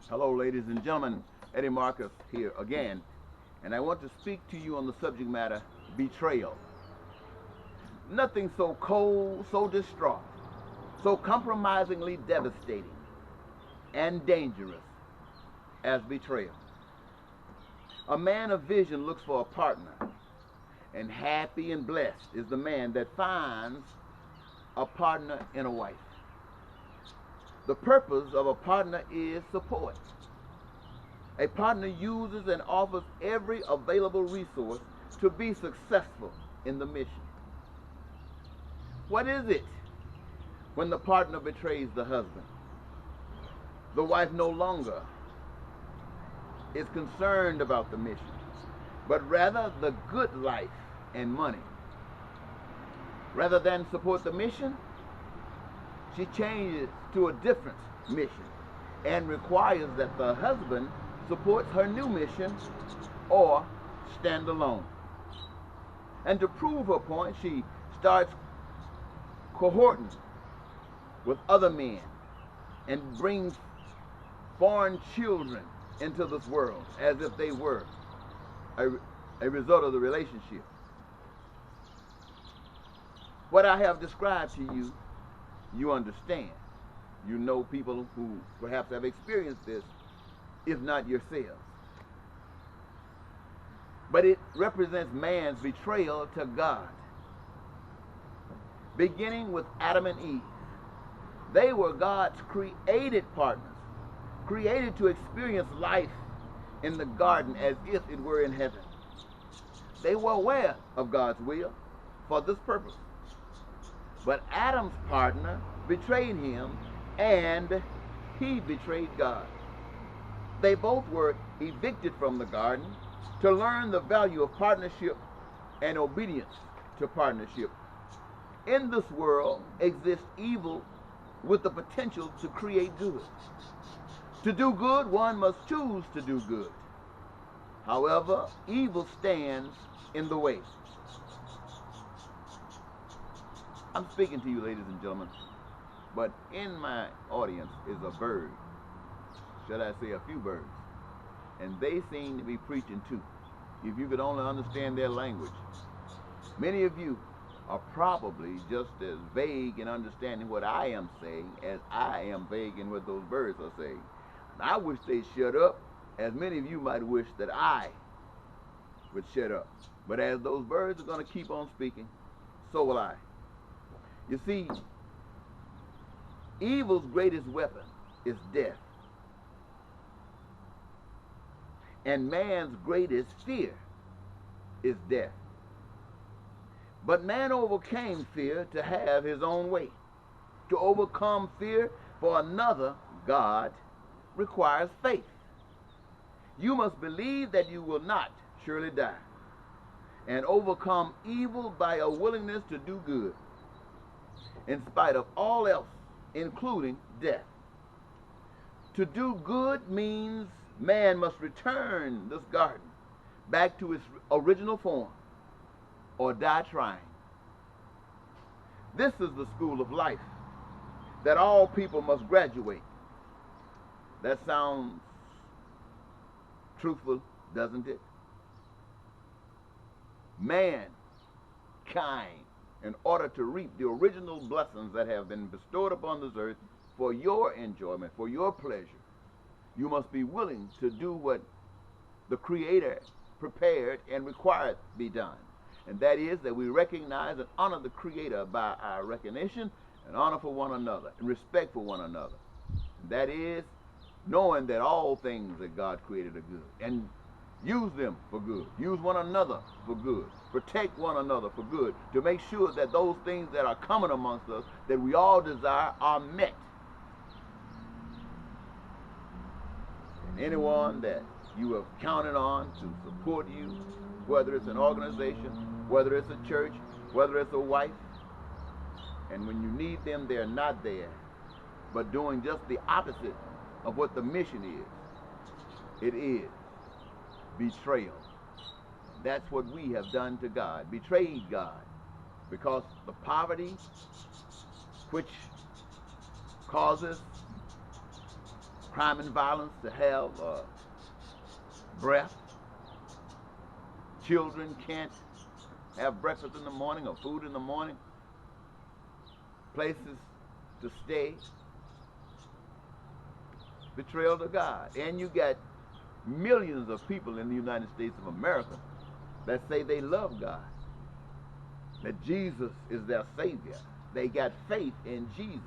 Hello, ladies and gentlemen. Eddie Marcus here again, and I want to speak to you on the subject matter betrayal. Nothing so cold, so distraught, so compromisingly devastating and dangerous as betrayal. A man of vision looks for a partner, and happy and blessed is the man that finds a partner in a wife. The purpose of a partner is support. A partner uses and offers every available resource to be successful in the mission. What is it when the partner betrays the husband? The wife no longer is concerned about the mission, but rather the good life and money. Rather than support the mission, she changes to a different mission and requires that the husband supports her new mission or stand alone. And to prove her point, she starts cohorting with other men and brings foreign children into this world as if they were a result of the relationship. What I have described to you, you understand. You know people who perhaps have experienced this, if not yourselves. But it represents man's betrayal to God. Beginning with Adam and Eve. They were God's created partners, created to experience life in the garden as if it were in heaven. They were aware of God's will for this purpose. But Adam's partner betrayed him, and he betrayed God. They both were evicted from the garden to learn the value of partnership and obedience to partnership. In this world exists evil with the potential to create good. To do good, one must choose to do good. However, evil stands in the way. I'm speaking to you, ladies and gentlemen, but in my audience is a bird. Should I say a few birds? And they seem to be preaching too. If you could only understand their language. Many of you are probably just as vague in understanding what I am saying as I am vague in what those birds are saying. And I wish they'd shut up, as many of you might wish that I would shut up. But as those birds are going to keep on speaking, so will I. You see, evil's greatest weapon is death. And man's greatest fear is death. But man overcame fear to have his own way. To overcome fear for another God requires faith. You must believe that you will not surely die, and overcome evil by a willingness to do good, in spite of all else, including death. To do good means man must return this garden back to its original form, or die trying. This is the school of life that all people must graduate. That sounds truthful, doesn't it? Mankind, in order to reap the original blessings that have been bestowed upon this earth for your enjoyment, for your pleasure, you must be willing to do what the Creator prepared and required be done. And that is that we recognize and honor the Creator by our recognition and honor for one another and respect for one another. And that is knowing that all things that God created are good, and use them for good. Use one another for good. Protect one another for good, to make sure that those things that are coming amongst us that we all desire are met. And anyone that you have counted on to support you, whether it's an organization, whether it's a church, whether it's a wife, and when you need them, they're not there, but doing just the opposite of what the mission is. It is betrayal. That's what we have done to God, betrayed God, because the poverty which causes crime and violence to have breath. Children can't have breakfast in the morning or food in the morning. Places to stay. Betrayal to God. And you got millions of people in the United States of America that say they love God, that Jesus is their Savior. They got faith in Jesus.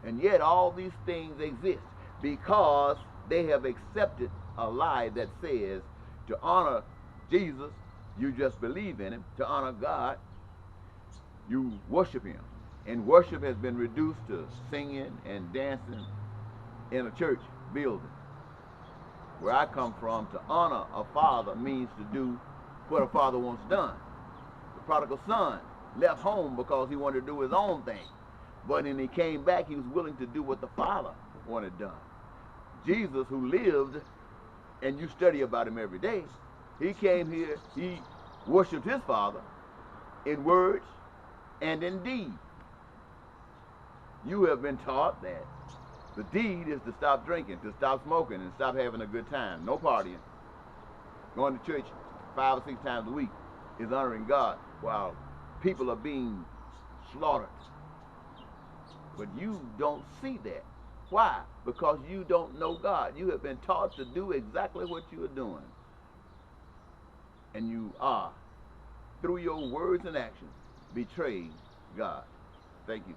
And yet all these things exist because they have accepted a lie that says to honor Jesus, you just believe in him. To honor God, you worship him. And worship has been reduced to singing and dancing in a church building. Where I come from, to honor a father means to do what a father wants done. The prodigal son left home because he wanted to do his own thing. But when he came back, he was willing to do what the father wanted done. Jesus, who lived, and you study about him every day, he came here, he worshiped his father in words and in deed. You have been taught that the deed is to stop drinking, to stop smoking, and stop having a good time. No partying. Going to church 5 or 6 times a week is honoring God while people are being slaughtered. But you don't see that. Why? Because you don't know God. You have been taught to do exactly what you are doing. And you are, through your words and actions, betraying God. Thank you.